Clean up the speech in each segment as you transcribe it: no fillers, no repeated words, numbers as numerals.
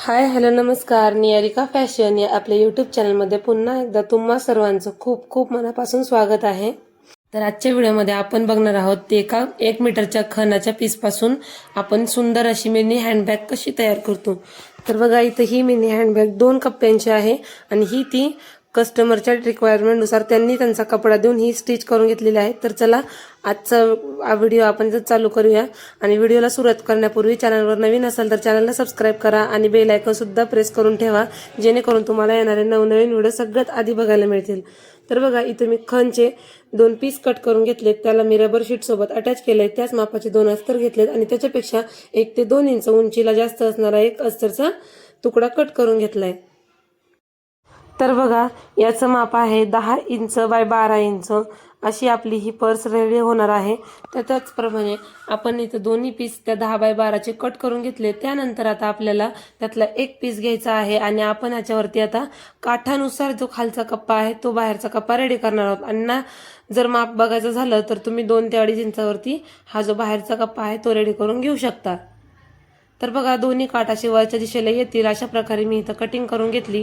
Hi hello नमस्कार. Niharika fashion या आपल्या यूट्यूब चॅनलमध्ये पुन्हा एकदा तुम्हा सर्वांचं खूप खूप मनापासून स्वागत आहे. तर आजच्या व्हिडिओमध्ये आपण बघणार आहोत ते एका 1 मीटरच्या खणाच्या पीसपासून आपण सुंदर अशी मिनी हँडबॅग कशी तयार करतो. तर बघा इथं ही मिनी हँडबॅग 2 कप्प्यांची आहे आणि ही ती कस्टमरच्या रिक्वायरमेंटनुसार त्यांनी त्यांचा कपडा देऊन ही स्टिच करून घेतलेली आहे. तर चला आजचा व्हिडिओ आपण इथं चालू करूया. आणि व्हिडिओला सुरुवात करण्यापूर्वी चॅनलवर नवीन असाल तर चॅनलला सबस्क्राईब करा आणि बेल आयकॉन सुद्धा प्रेस करून ठेवा, जेणेकरून तुम्हाला येणारे नवनवीन व्हिडिओ सगळ्यात आधी बघायला मिळतील. तर बघा इथे मी खणचे 2 पीस कट करून घेतलेत, त्याला मी रबर शीट सोबत अटॅच केलंय. त्याच मापाचे 2 अस्तर घेतलेत आणि त्याच्यापेक्षा 1 ते 2 इंच उंचीला जास्त असणारा एक अस्तरचा तुकडा कट करून घेतलाय. तर बघा याचं माप आहे 10 इंच बाय 12 इंच. अशी आपली ही पर्स रेडी होणार आहे. तर त्याचप्रमाणे आपण इथं दोन्ही पीस त्या 10 बाय 12चे कट करून घेतले. त्यानंतर आता आपल्याला त्यातला एक पीस घ्यायचा आहे आणि आपण याच्यावरती आता काठानुसार जो खालचा कप्पा आहे तो बाहेरचा कप्पा रेडी करणार आहोत. आणि ना जर माप बघायचं झालं तर तुम्ही 2 ते 2.5 इंचावरती हा जो बाहेरचा कप्पा आहे तो रेडी करून घेऊ शकता. तर बघा दोन्ही काठ असे वरच्या दिशेला येतील अशा प्रकारे मी इथं कटिंग करून घेतली.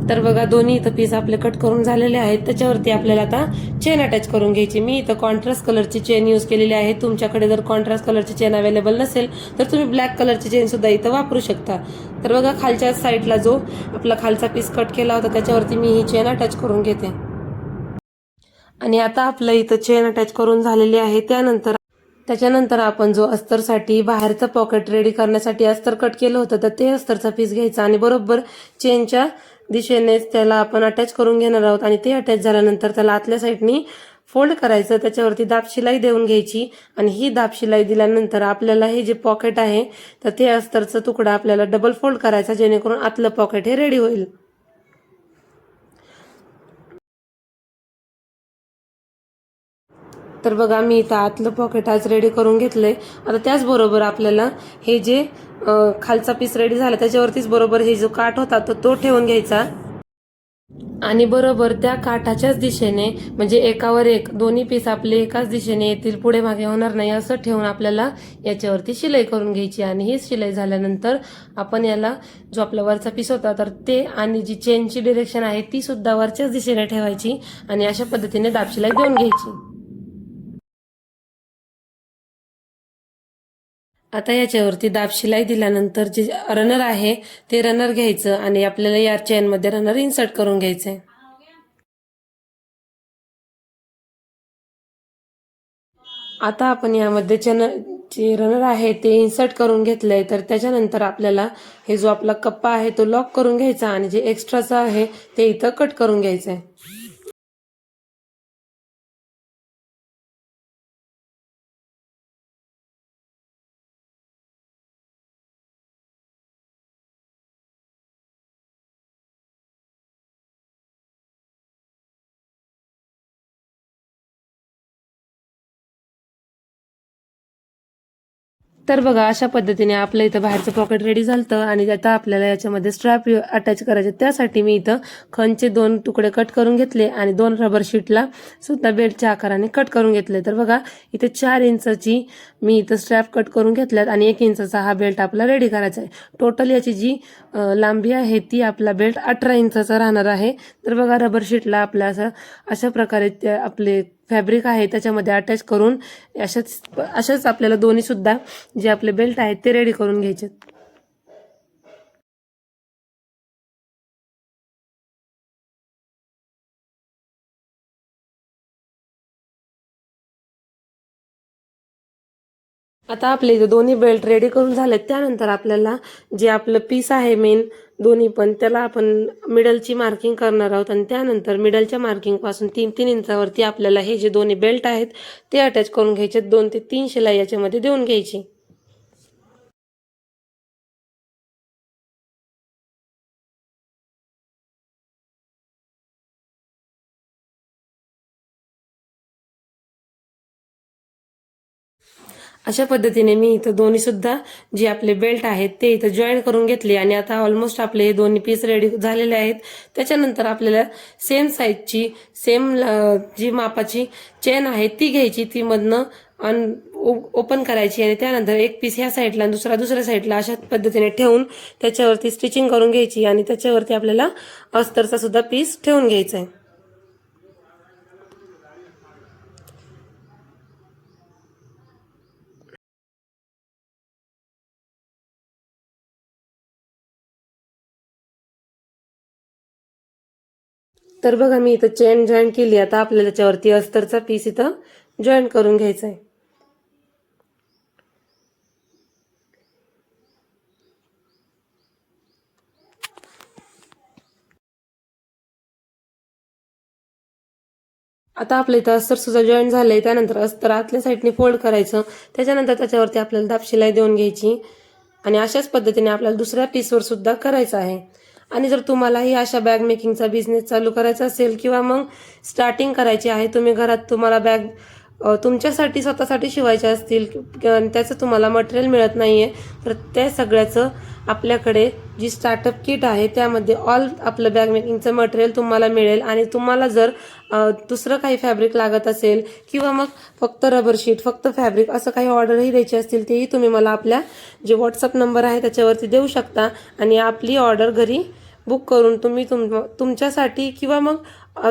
तर बघा दोन्ही इथं पीस आपले कट करून झालेले आहेत. त्याच्यावरती आपल्याला आता चेन अटॅच करून घ्यायची. मी इथं कॉन्ट्रास्ट कलरची चेन यूज केलेली आहे. तुमच्याकडे जर कॉन्ट्रास्ट कलरची चेन अवेलेबल नसेल तर तुम्ही ब्लॅक कलरची चेन सुद्धा इथं वापरू शकता. तर बघा खालच्या साईडला जो आपला खालचा पीस कट केला होता त्याच्यावरती मी ही चेन अटॅच करून घेते. आणि आता आपलं इथं चेन अटॅच करून झालेली आहे. त्याच्यानंतर आपण जो अस्तरसाठी बाहेरचं पॉकेट रेडी करण्यासाठी अस्तर कट केलं होतं तर ते अस्तरचा पीस घ्यायचा आणि बरोबर चेनच्या दिशेनेच त्याला आपण अटॅच करून घेणार आहोत. आणि ते अटॅच झाल्यानंतर त्याला आतल्या साईडनी फोल्ड करायचं, त्याच्यावरती दाब शिलाई देऊन घ्यायची. आणि ही दाब शिलाई दिल्यानंतर आपल्याला हे जे पॉकेट आहे तर ते अस्तरचा तुकडा आपल्याला डबल फोल्ड करायचा, जेणेकरून आतलं पॉकेट हे रेडी होईल. तर बघा मी इथं आतलं पॉकेट आज रेडी करून घेतलंय. आता त्याचबरोबर आपल्याला हे जे खालचा पीस रेडी झाला त्याच्यावरतीच बरोबर हे जो काठ होता तो ठेवून घ्यायचा. आणि बरोबर त्या काठाच्याच दिशेने म्हणजे एकावर एक दोन्ही पीस आपले एकाच दिशेने येतील, पुढे मागे होणार नाही असं ठेवून आपल्याला याच्यावरती शिलाई करून घ्यायची. आणि ही शिलाई झाल्यानंतर आपण याला जो आपला वरचा पीस होता तर ते आणि जी चेनची डिरेक्शन आहे ती सुद्धा वरच्याच दिशेने ठेवायची आणि अशा पद्धतीने दाब शिलाई देऊन घ्यायची. आता याच्यावरती दाब शिलाई दिल्यानंतर जे रनर आहे ते रनर घ्यायचं आणि आपल्याला या चेनमध्ये रनर इन्सर्ट करून घ्यायचंय. आता आपण यामध्ये जे रनर आहे ते इन्सर्ट करून घेतलंय. तर त्याच्यानंतर आपल्याला हे जो आपला कप्पा आहे तो लॉक करून घ्यायचा आणि जे एक्स्ट्राचा आहे ते इथं कट करून घ्यायचंय. तर बघा अशा पद्धतीने आपलं इथं बाहेरचं पॉकेट रेडी झालं. आणि आता आपल्याला याच्यामध्ये स्ट्रॅप अटॅच करायचे. त्यासाठी मी इथं खणचे 2 तुकडे कट करून घेतले आणि 2 रबर शीटला सुद्धा बेल्टच्या आकाराने कट करून घेतले. तर बघा इथे 4 इंचाची मी इथं स्ट्रॅप कट करून घेतल्यात आणि 1 इंचाचा हा बेल्ट आपला रेडी करायचा आहे. टोटल याची जी लांबी आहे ती आपला बेल्ट 18 इंचाचा राहणार आहे. तर बघा रबर शीटला आपल्या अशा प्रकारे आपले फॅब्रिक आहे त्याच्यामध्ये अटॅच करून अशाच आपल्याला दोन्ही सुद्धा जे आपले बेल्ट आहेत ते रेडी करून घ्यायचे. आता आपले इथे दोन्ही बेल्ट रेडी करून झालेत. त्यानंतर आपल्याला जे आपलं पीस आहे मेन दोन्ही पण त्याला आपण मिडलची मार्किंग करणार आहोत. आणि त्यानंतर मिडलच्या मार्किंग पासून 3-3 इंचावरती आपल्याला हे जे दोन्ही बेल्ट आहेत ते अटॅच करून घ्यायचे. 2 ते 3 शिलाई याच्यामध्ये देऊन घ्यायची. अशा पद्धतीने मी इथं दोन्ही सुद्धा जे आपले बेल्ट आहेत ते इथं जॉईन करून घेतले आणि आता ऑलमोस्ट आपले हे दोन्ही पीस रेडी झालेले आहेत। त्याच्यानंतर आपल्याला सेम साईजची सेम जी मापाची चेन आहे ती घ्यायची, ती मधनं ओपन करायची आणि त्यानंतर एक पीस ह्या साईडला दुसऱ्या साईडला अशा पद्धतीने ठेवून त्याच्यावरती स्टिचिंग करून घ्यायची आणि त्याच्यावरती आपल्याला अस्तरचा सुद्धा पीस ठेवून घ्यायचा आहे। तर बघा मी इथं चेन जॉईन केली, आता आपल्याला त्याच्यावरती अस्तरचा पीस इथं जॉईन करून घ्यायचा आहे। आता आपलं इथं अस्तर सुद्धा जॉईन झालंय। त्यानंतर अस्तर आतल्या साईडने फोल्ड करायचं, त्याच्यानंतर त्याच्यावरती आपल्याला दाब शिलाई देऊन घ्यायची आणि अशाच पद्धतीने आपल्याला दुसऱ्या पीसवर सुद्धा करायचं आहे। आणि जर तुम्हालाही अशा बॅग मेकिंगचा बिझनेस चालू करायचा असेल किंवा मग स्टार्टिंग करायची आहे, तुम्ही घरात तुम्हाला बॅग तुमच्यासाठी स्वतःसाठी शिवायचे असतील आणि त्याचं तुम्हाला मटेरियल मिळत नाहीये, तर त्या सगळ्याचं आपल्याकडे जी स्टार्टअप किट आहे त्यामध्ये ऑल आपलं बॅग मेकिंगचं मटेरियल तुम्हाला मिळेल। आणि तुम्हाला जर दुसरं काही फॅब्रिक लागत असेल किंवा मग फक्त रबर शीट, फक्त फॅब्रिक असं काही ऑर्डरही द्यायची असतील, तेही तुम्ही मला आपल्या जे व्हॉट्सअप नंबर आहे त्याच्यावरती देऊ शकता आणि आपली ऑर्डर घरी बुक करून तुम्ही तुमच्यासाठी किंवा मग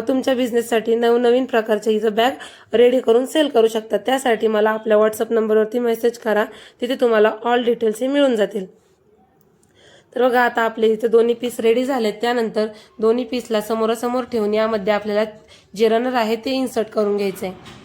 तुमच्या बिझनेससाठी नवनवीन प्रकारच्या इथं बॅग रेडी करून सेल करू शकता। त्यासाठी मला आपल्या व्हॉट्सअप नंबरवरती मेसेज करा, तिथे तुम्हाला ऑल डिटेल्सही मिळून जातील। तर बघा आता आपले इथे दोन्ही पीस रेडी झालेत। त्यानंतर दोन्ही पीसला समोरासमोर ठेवून यामध्ये आपल्याला जे रनर आहे ते इन्सर्ट करून घ्यायचे आहे।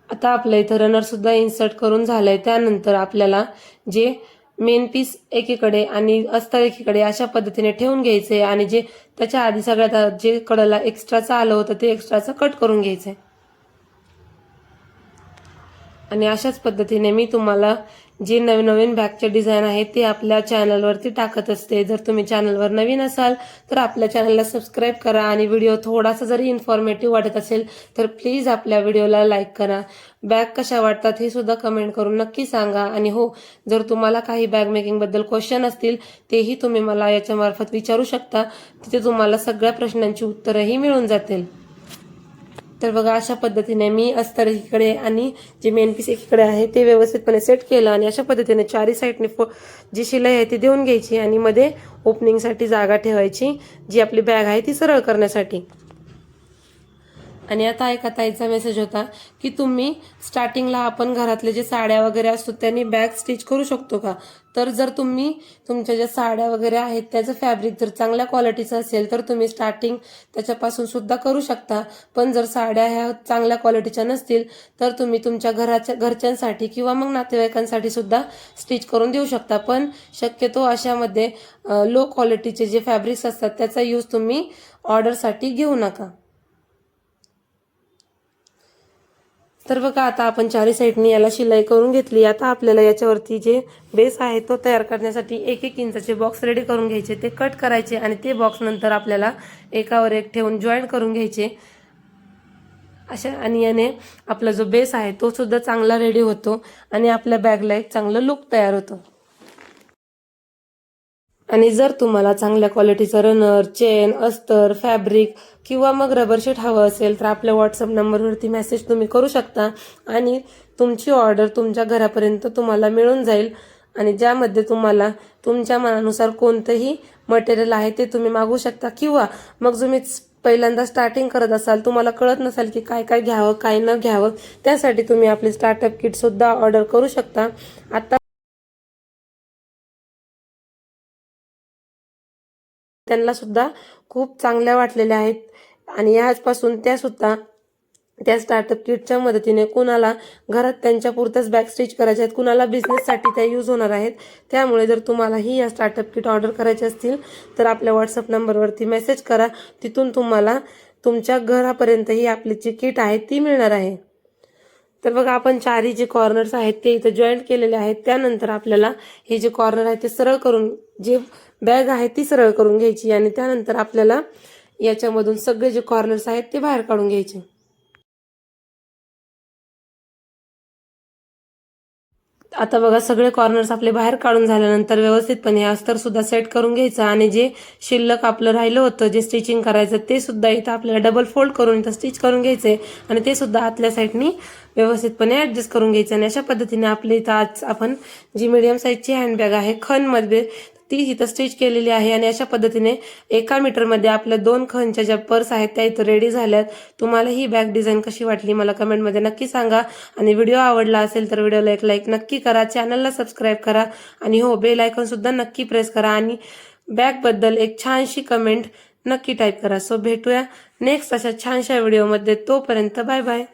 आता आपल्या इथं रनर सुद्धा इन्सर्ट करून झालंय। त्यानंतर आपल्याला जे मेन पीस एकीकडे आणि अस्तर एकीकडे अशा पद्धतीने ठेवून घ्यायचे आणि जे त्याच्या आधी सगळ्यात जे कडेला एक्स्ट्राचं आलं होतं ते एक्स्ट्राचं कट करून घ्यायचंय। आणि अशाच पद्धतीने मी तुम्हाला जे नवीन बॅगचे डिझाईन आहेत ते आपल्या चॅनलवरती टाकत असते। जर तुम्ही चॅनलवर नवीन असाल तर आपल्या चॅनलला सबस्क्राईब करा आणि व्हिडिओ थोडासा जरी इन्फॉर्मेटिव्ह वाटत असेल तर प्लीज आपल्या व्हिडिओला लाईक करा। बॅग कशा वाटतात हे सुद्धा कमेंट करून नक्की सांगा। आणि हो, जर तुम्हाला काही बॅग मेकिंग बद्दल क्वेश्चन असतील तेही तुम्ही मला याच्या मार्फत विचारू शकता, तिथे तुम्हाला सगळ्या प्रश्नांची उत्तरही मिळून जातील। तर बघा अशा पद्धतीने मी अस्तर एकीकडे आणि जे मेन पीस एकीकडे आहे ते व्यवस्थितपणे सेट केलं आणि अशा पद्धतीने चारी साईडने जी शिलाई आहे ती देऊन घ्यायची आणि मध्ये ओपनिंगसाठी जागा ठेवायची, जी आपली बॅग आहे ती सरळ करण्यासाठी। आणि आता एका ताईचा मेसेज होता की तुम्ही स्टार्टिंगला आपण घरातले जे साड्या वगैरे असतो त्यांनी बॅग स्टिच करू शकतो का? तर जर तुम्ही तुमच्या ज्या साड्या वगैरे आहेत त्याचं फॅब्रिक जर चांगल्या क्वालिटीचं असेल तर तुम्ही स्टार्टिंग त्याच्यापासून सुद्धा करू शकता। पण जर साड्या ह्या चांगल्या क्वालिटीच्या नसतील तर तुम्ही तुमच्या घरच्यांसाठी किंवा मग नातेवाईकांसाठी सुद्धा स्टिच करून देऊ शकता। पण शक्यतो अशामध्ये लो क्वालिटीचे जे फॅब्रिक्स असतात त्याचा यूज तुम्ही ऑर्डरसाठी घेऊ नका। तर बघा आता आपण चारी साईडनी याला शिलाई करून घेतली। आता आपल्याला याच्यावरती जे बेस आहे तो तयार करण्यासाठी 1-1 इंचाचे बॉक्स रेडी करून घ्यायचे, ते कट करायचे आणि ते बॉक्स नंतर आपल्याला एकावर एक ठेवून जॉईन करून घ्यायचे अशा। आणि याने आपला जो बेस आहे तो सुद्धा चांगला रेडी होतो आणि आपल्या बॅगला एक चांगलं लुक तयार होतं। आणि जर तुम्हाला चांगल्या क्वालिटीचं रनर, चेन, अस्तर, फॅब्रिक किंवा मग रबर शीट हवं असेल तर आपल्या व्हॉट्सअप नंबरवरती मेसेज तुम्ही करू शकता आणि तुमची ऑर्डर तुमच्या घरापर्यंत तुम्हाला मिळून जाईल। आणि ज्यामध्ये तुम्हाला तुमच्या मनानुसार कोणतंही मटेरियल आहे ते तुम्ही मागवू शकता किंवा मग तुम्ही पहिल्यांदा स्टार्टिंग करत असाल, तुम्हाला कळत नसाल की काय काय घ्यावं काय न घ्यावं, त्यासाठी तुम्ही आपली स्टार्टअप किट सुद्धा ऑर्डर करू शकता। आता त्यांना सुद्धा खूप चांगल्या वाटलेल्या आहेत आणि याचपासून त्या सुद्धा त्या स्टार्टअप किटच्या मदतीने कुणाला घरात त्यांच्या पुरतच बॅग स्टिच करायच्या आहेत, कुणाला बिझनेससाठी त्या यूज होणार आहेत। त्यामुळे जर तुम्हालाही या स्टार्टअप किट ऑर्डर करायचे असतील तर आपल्या व्हॉट्सअप नंबरवरती मेसेज करा, तिथून तुम्हाला तुमच्या घरापर्यंत ही आपली जी किट आहे ती मिळणार आहे। तर बघा आपण चारी जे कॉर्नर्स आहेत ते इथं जॉईंट केलेले आहेत। त्यानंतर आपल्याला हे जे कॉर्नर आहे ते सरळ करून, जे बॅग आहे ती सरळ करून घ्यायची आणि त्यानंतर आपल्याला याच्यामधून सगळे जे कॉर्नर्स आहेत ते बाहेर काढून घ्यायचे. आता बघा सगळे कॉर्नर्स आपले बाहेर काढून झाल्यानंतर व्यवस्थितपणे हे अस्तर सुद्धा सेट करून घ्यायचं आणि जे शिल्लक आपलं राहिलं होतं जे स्टिचिंग करायचं ते सुद्धा इथं आपल्याला डबल फोल्ड करून इथं स्टिच करून घ्यायचंय आणि ते सुद्धा आतल्या साईडनी व्यवस्थितपणे ऍडजस्ट करून घ्यायचं. आणि अशा पद्धतीने आपली इथं आज आपण जी मीडियम साईजची हँडबॅग आहे खणमध्ये ती इथं स्टिच केलेली आहे. आणि अशा पद्धतीने 1 मीटरमध्ये आपल्या 2 खणच्या ज्या पर्स आहेत त्या इथं रेडी झाल्यात. तुम्हाला ही बॅग डिझाईन कशी वाटली मला कमेंटमध्ये नक्की सांगा. आणि व्हिडिओ आवडला असेल तर व्हिडिओला एक लाईक नक्की करा, चॅनलला सबस्क्राईब करा आणि हो बेल आयकॉन सुद्धा नक्की प्रेस करा आणि बॅगबद्दल एक छानशी कमेंट नक्की टाईप करा. सो भेटूया नेक्स्ट अशा छानशा व्हिडिओमध्ये. तोपर्यंत बाय बाय.